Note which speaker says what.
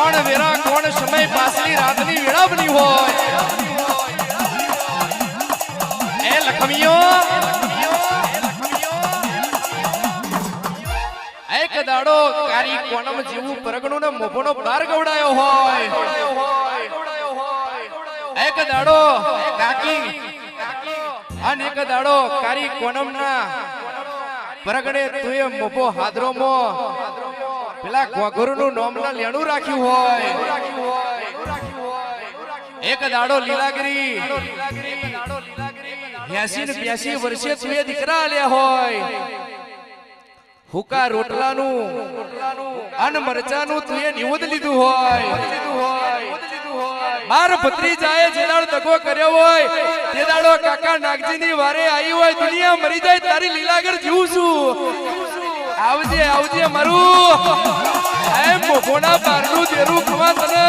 Speaker 1: કોણ વેરા કોણ સમય પાસની રાતની વેળા બની હોય એ લખમીઓ એક દાડો કારી કોણમ જેવું પરગણું ને મોભોનો બાર ગવડાયો હોય એક દાડો કાકી અને એક દાડો કારી કોણમ ના પરગણે તુએ મોભો હાદરો મો પેલા ગોગરુ નું નામ ના લેણું રાખ્યું હોય એક દાડો લીલાગરી 80 વર્ષે તુએ દીકરા આલ્યા હોય હુકા રોટલાનું અન મરચાનું તુએ નિવદ લીધું હોય માર ભત્રીજાએ જે દાડો દગો કર્યો હોય તે દાડો કાકા નાગજીની વારે આવી હોય દુનિયા મરી જાય તારી લીલાગર જીવું છું આવજે આવજે મારું એમ મોભોના બારનું દેરું ખવા તને